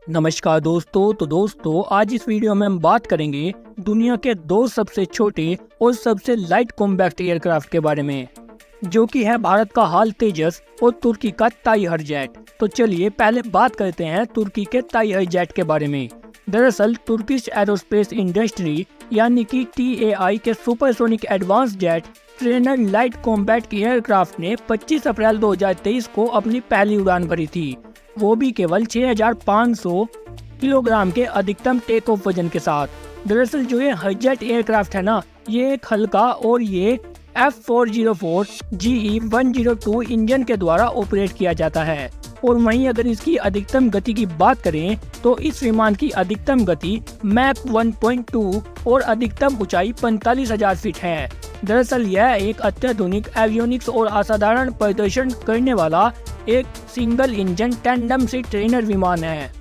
नमस्कार दोस्तों आज इस वीडियो में हम बात करेंगे दुनिया के दो सबसे छोटे और सबसे लाइट कॉम्पैक्ट एयरक्राफ्ट के बारे में, जो कि है भारत का हाल तेजस और तुर्की का टाइगर जेट। तो चलिए पहले बात करते हैं तुर्की के टाइगर जेट के बारे में। दरअसल तुर्किश एरोस्पेस इंडस्ट्री यानी कि TAI के supersonic advance jet trainer light compact aircraft ने 25 अप्रैल 2023 को अपनी पहली उड़ान भरी थी, वो भी केवल 6500 किलोग्राम के अधिकतम टेक ऑफ वजन के साथ। दरअसल जो ये हाईजेट एयरक्राफ्ट है ना, ये एक हल्का और ये F404 GE102 इंजन के द्वारा ऑपरेट किया जाता है। और वहीं अगर इसकी अधिकतम गति की बात करें तो इस विमान की अधिकतम गति मैक 1.2 और अधिकतम ऊंचाई 45,000 फीट है। दरअसल यह एक अत्याधुनिक एवियोनिक्स और असाधारण प्रदर्शन करने वाला एक सिंगल इंजन टैंडम से ट्रेनर विमान है।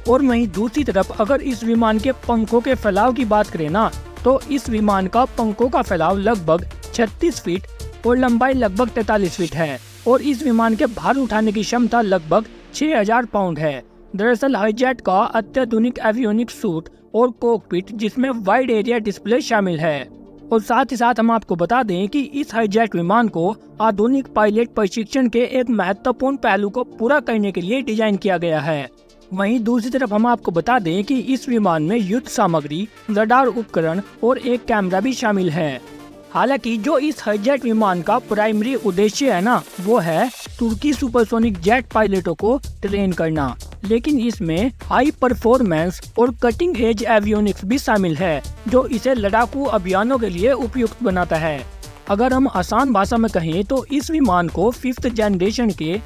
और वहीं दूसरी तरफ अगर इस विमान के पंखों के फैलाव की बात करें ना, तो इस विमान का पंखों का फैलाव लगभग 36 फीट और लंबाई लगभग 43 फीट है। और इस विमान के भार उठाने की क्षमता लगभग 6000 पाउंड है। दरअसल हाईजेट का अत्याधुनिक एवियोनिक्स सूट और कॉकपिट जिसमें वाइड एरिया डिस्प्ले शामिल है। और साथ ही साथ हम आपको बता दें कि इस हाईजेट विमान को आधुनिक पायलट प्रशिक्षण के एक महत्वपूर्ण पहलू को पूरा करने के लिए डिजाइन किया गया है। वहीं दूसरी तरफ हम आपको बता दें कि इस विमान में युद्ध सामग्री, रडार उपकरण और एक कैमरा भी शामिल है। हालांकि जो इस हाईजेट विमान का प्राइमरी उद्देश्य है ना, वो है तुर्की सुपरसोनिक जेट पायलटों को ट्रेन करना, लेकिन इसमें हाई परफॉर्मेंस और कटिंग एज एवियोनिक्स भी शामिल है, जो इसे लड़ाकू अभियानों के लिए उपयुक्त बनाता है। अगर हम आसान भाषा में कहें तो इस विमान को 5th जनरेशन के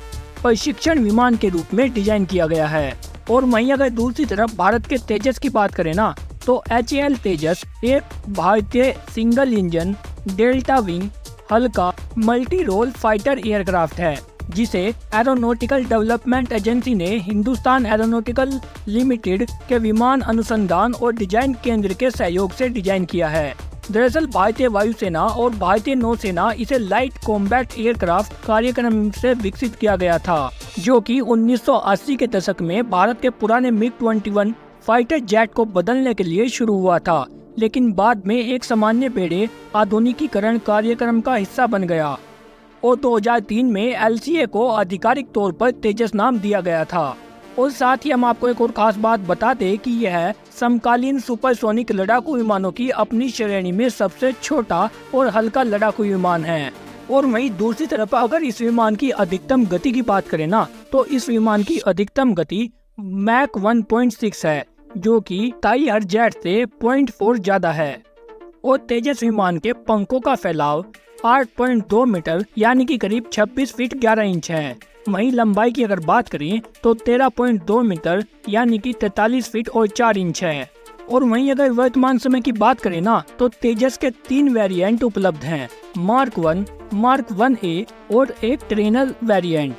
प्रशिक्षण विमान के रूप में डिजाइन किया गया है। और वहीं अगर दूसरी तरफ भारत के तेजस की बात करें ना, तो HAL तेजस एक भारतीय सिंगल इंजन डेल्टा विंग हल्का मल्टी रोल फाइटर एयरक्राफ्ट है, जिसे एरोनॉटिकल डेवलपमेंट एजेंसी ने हिंदुस्तान एरोनॉटिकल लिमिटेड के विमान अनुसंधान और डिजाइन केंद्र के सहयोग से डिजाइन किया है। दरअसल भारतीय वायुसेना और भारतीय नौसेना इसे लाइट कॉम्बैट एयरक्राफ्ट कार्यक्रम से विकसित किया गया था, जो कि 1980 के दशक में भारत के पुराने MiG-21 फाइटर जेट को बदलने के लिए शुरू हुआ था, लेकिन बाद में एक सामान्य बेड़े आधुनिकीकरण कार्यक्रम का हिस्सा बन गया। और 2003 में LCA को आधिकारिक तौर पर तेजस नाम दिया गया था। और साथ ही हम आपको एक और खास बात बता दें कि यह समकालीन सुपरसोनिक लड़ाकू विमानों की अपनी श्रेणी में सबसे छोटा और हल्का लड़ाकू विमान है। और वहीं दूसरी तरफ अगर इस विमान की अधिकतम गति की बात करें ना, तो इस विमान की अधिकतम गति मैक 1.6 है, जो कि टाइगर जेट से 0.4 ज्यादा है। और तेजस विमान के पंखों का फैलाव 8.2 मीटर यानी कि करीब 26 फीट 11 इंच है। वहीं लंबाई की अगर बात करें तो 13.2 मीटर यानी कि 43 फीट और 4 इंच है। और वहीं अगर वर्तमान समय की बात करें ना, तो तेजस के 3 वेरिएंट उपलब्ध हैं, मार्क 1, मार्क 1A और एक ट्रेनर वेरिएंट।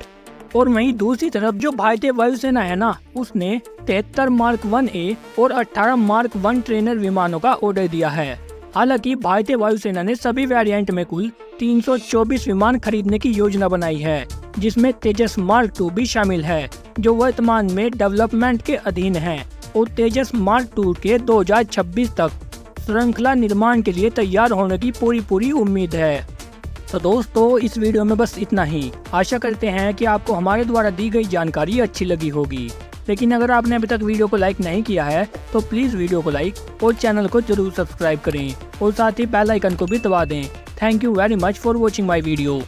और वहीं दूसरी तरफ जो भारतीय वायुसेना है ना, उसने 73 मार्क 1A और 18 मार्क 1 ट्रेनर विमानों का ऑर्डर दिया है। हालांकि भारतीय वायुसेना ने सभी वेरिएंट में कुल 324 विमान खरीदने की योजना बनाई है, जिसमें तेजस मार्क 2 भी शामिल है, जो वर्तमान में डेवलपमेंट के अधीन है। और तेजस मार्क 2 के 2026 तक श्रृंखला निर्माण के लिए तैयार होने की पूरी उम्मीद है। तो दोस्तों इस वीडियो में बस इतना ही। आशा करते हैं कि आपको हमारे द्वारा दी गई जानकारी अच्छी लगी होगी। लेकिन अगर आपने अभी तक वीडियो को लाइक नहीं किया है तो प्लीज़ वीडियो को लाइक और चैनल को जरूर सब्सक्राइब करें और साथ ही बेल आइकन को भी दबा दें। Thank you very much for watching my video.